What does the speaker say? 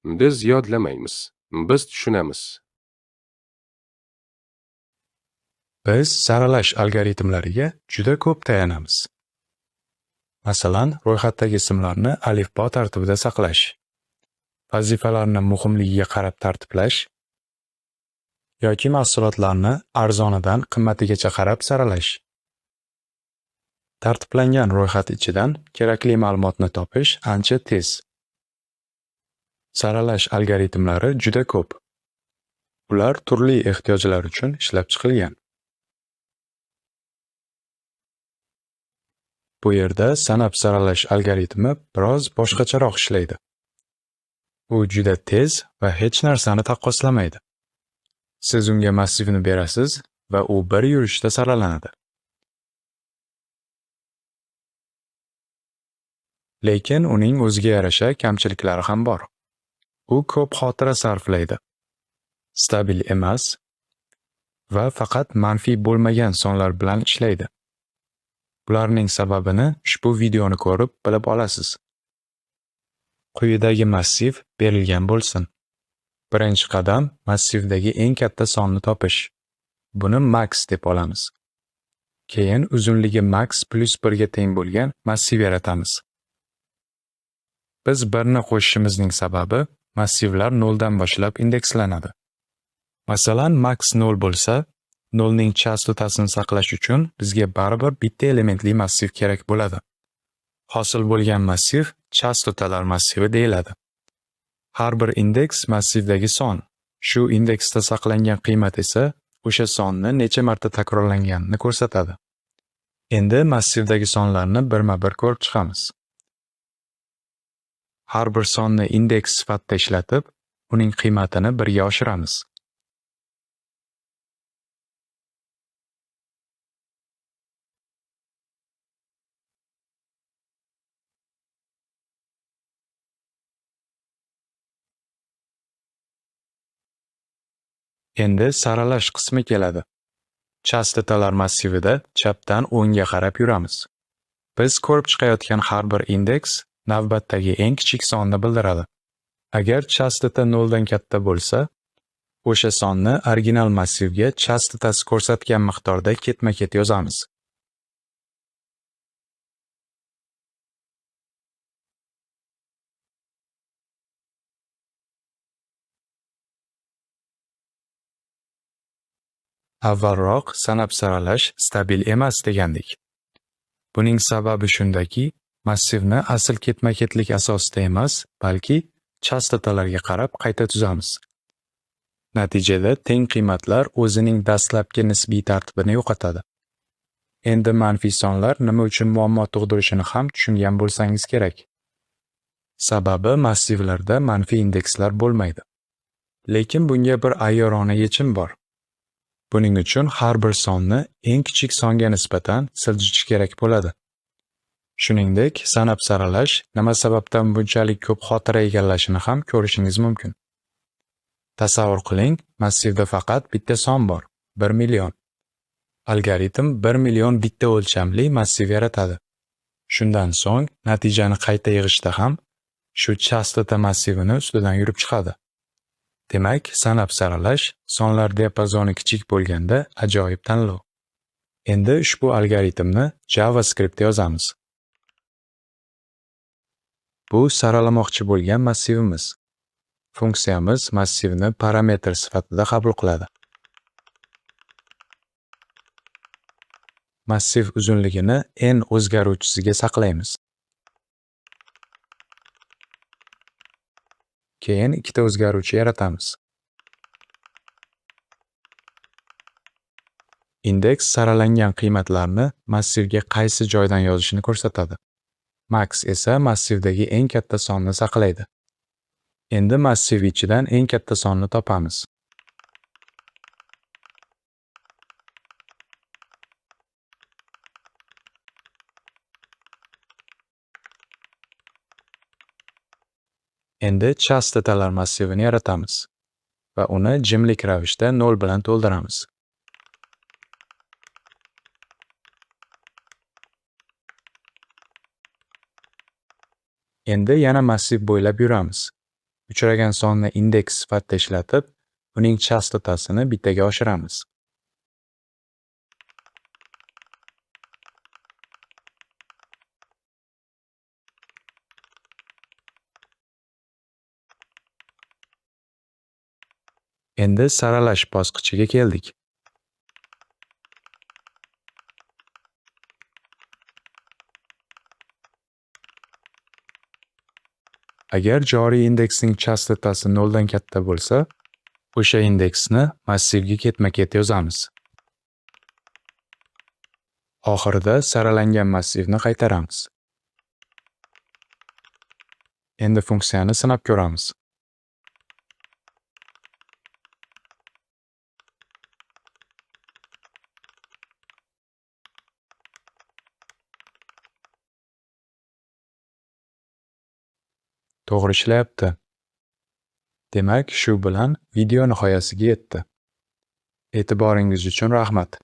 Biz yodlamaymiz, biz tushunamiz. Biz saralash algoritmlariga juda ko'p tayanamiz. Masalan, ro'yxatdagi ismlarni alifbo tartibida saqlash, vazifalarni muhimligiga qarab tartiblash yoki mahsulotlarni arzonidan qimmatigacha qarab saralash. Tartiblangan ro'yxat ichidan kerakli ma'lumotni topish ancha tez. Saralash algoritmlari juda ko'p. Ular turli ehtiyojlar uchun ishlab chiqilgan. Bu yerda sanab saralash algoritmi biroz boshqacharoq ishlaydi. U juda tez va hech narsani taqqoslamaydi. Siz unga massivni berasiz va u bir yurishda saralanadi. Lekin uning o'ziga yarasha kamchiliklari ham bor. U ko'p xotira sarflaydi. Stabil emas va faqat manfiy bo'lmagan sonlar bilan ishlaydi. Bularning sababini ushbu videoni ko'rib bilib olasiz. Quyidagi massiv berilgan bo'lsin. Birinchi qadam massivdagi eng katta sonni topish. Buni max deb olamiz. Keyin uzunligi max plus 1 ga teng bo'lgan massiv yaratamiz. Biz 1 ni qo'shishimizning sababi massivlar 0 dan boshlab indekslanadi. Masalan, max 0 bo'lsa, 0 ning chastotasini saqlash uchun bizga baribir bitta elementli massiv kerak bo'ladi. Hosil bo'lgan massiv chastotalar massivi deyiladi. Har bir indeks massivdagi son. Shu indeksda saqlangan qiymat esa o'sha sonni necha marta takrorlanganini ko'rsatadi. Endi massivdagi sonlarni birma-bir ko'rib chiqamiz. Har bir sonni indeks sifatida ishlatib, uning qiymatini 1 ga oshiramiz. Endi saralash qismi keladi. Chastotalar massivida chapdan o'ngga qarab yuramiz. Biz ko'rib chiqayotgan har bir indeks navbatdagi eng kichik sonni bildiradi. Agar chastota 0 dan katta bo'lsa, o'sha sonni original massivga chastotasi ko'rsatgan miqdorda ketma-ket yozamiz. Avvalroq sanab saralash stabil emas degandik. Buning sababi shundaki, massivni asl ketma-ketlik asosida emas, balki chastotalarga qarab qayta tuzamiz. Natijada teng qiymatlar o'zining dastlabki nisbiy tartibini yo'qotadi. Endi manfiy sonlar nima uchun muammo tug'dirishini ham tushungan bo'lsangiz kerak. Sababi massivlarda manfiy indekslar bo'lmaydi. Lekin bunga bir ayyorona yechim bor. Buning uchun har bir sonni eng kichik songa nisbatan siljish kerak bo'ladi. Shuningdek, sanab saralash nima sababdan bunchalik ko'p xotira egallashini ham ko'rishingiz mumkin. Tasavvur qiling, massivda faqat bitta son bor, 1 million. Algoritm 1 million bitta o'lchamli massiv yaratadi. Shundan so'ng natijani qayta yig'ishda ham shu chastota massivini ustidan yurib chiqadi. Demak, sanab saralash sonlar diapazoni kichik bo'lganda ajoyib tanlov. Endi ushbu algoritmni JavaScriptda yozamiz. Bu saralamoqchi bo'lgan massivimiz. Funksiyamiz massivni parametr sifatida qabul qiladi. Massiv uzunligini n o'zgaruvchisiga saqlaymiz. Keyin ikkita o'zgaruvchi yaratamiz. Indeks saralangan qiymatlarni massivga qaysi joydan yozishni ko'rsatadi. Max esa massivdagi eng katta sonni saqlaydi. Endi massiv ichidan eng katta sonni topamiz. Endi chastotalar massivini yaratamiz va uni jimlik ravishda 0 bilan to'ldiramiz. Endi yana massiv bo'ylab yuramiz. Uchragan sonni indeks sifatida ishlatib, uning chastotasini bittaga oshiramiz. Endi saralash bosqichiga keldik. Agar joriy indeksning chastotasi 0 dan katta bo'lsa, o'sha indeksni massivga ketma-ket yozamiz. Oxirida saralangan massivni qaytaramiz. Endi funksiyani sinab ko'ramiz. To'g'ri ishlayapti. Demak, shu bilan video nihoyasiga yetdi. E'tiboringiz uchun rahmat.